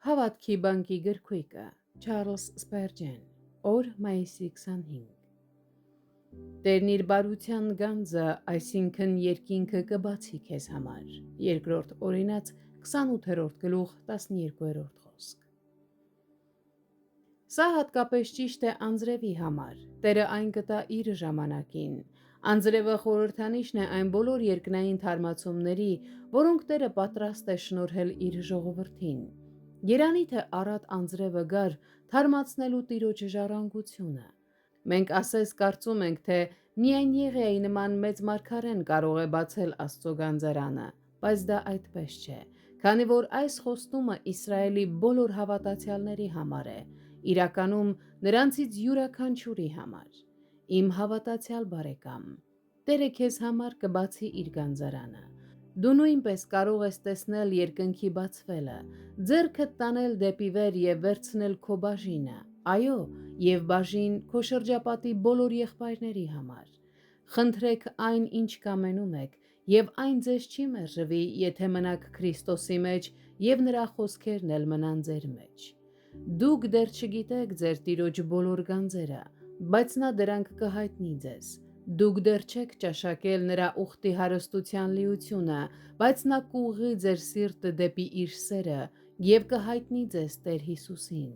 Հավատքի բանկի գրքույկը Չարլզ Սպերջեն, օր մայիսի 25։ Տերն իր բարության գանձը, այսինքն երկինքը կբացի քեզ համար։ Երկրորդ Օրինաց 28-րդ գլուխ 12-րդ խոսք։ Սա հատկապես ճիշտ է անձրևի համար։ Տերը այն կտա իր ժամանակին։ Անձրևը խորհրդանիշն է այն բոլոր երկնային թարմացումների, որոնք Տերը պատրաստ է շնորհել իր ժողովրդին։ Երանի թե առատ անձրևը գար թարմացնելու Տիրոջ ժառանգությունը։ Մենք ասես կարծում ենք, թե միայն Եղիայի նման մեծ մարգարեն կարող է բացել Աստծո գանձարանը, բայց դա այդպես չէ, քանի որ այս խոստումը Իսրայելի բոլոր հավատացյալների համար է, իրականում նրանցից յուրաքանչյուրի համար։ Իմ հավատացյալ բարեկամ, Տերը քեզ համար կբացի իր գանձարանը։ Դու նույնպես կարող ես տեսնել երկնքի բացվելը, ձեռքդ տանել դեպի վեր և վերցնել քո բաժինը, այո, և բաժին քո շրջապատի բոլոր եղբայրների համար։ Խնդրեք այն, ինչ կամենում եք, և այն ձեզ չի մերժվի, եթե մնաք Քրիստոսի մեջ և նրա խոսքերն էլ մնան ձեր մեջ։ Դուք դեռ չգիտեք ձեր Տիրոջ բոլոր գանձերը, բայց նա դրանք կհայտնի ձեզ։ Դուք դեռ չեք ճաշակել նրա ուխտի հարստության լիությունը, բայց նա կուղղի ձեր սիրտը դեպի իր սերը և կհայտնի ձեզ Տեր Հիսուսին։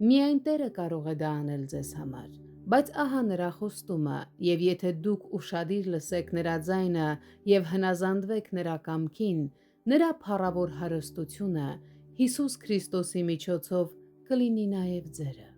Միայն Տերը կարող է դա անել ձեզ համար։ Բայց ահա նրա խոստումը, և եթե դուք ուշադիր լսեք նրա ձայնը և հնազանդվեք նրա կամքին, նրա փառավոր հարստությունը Հիսուս Քրիստոսի միջոցով կլինի նաև ձերը։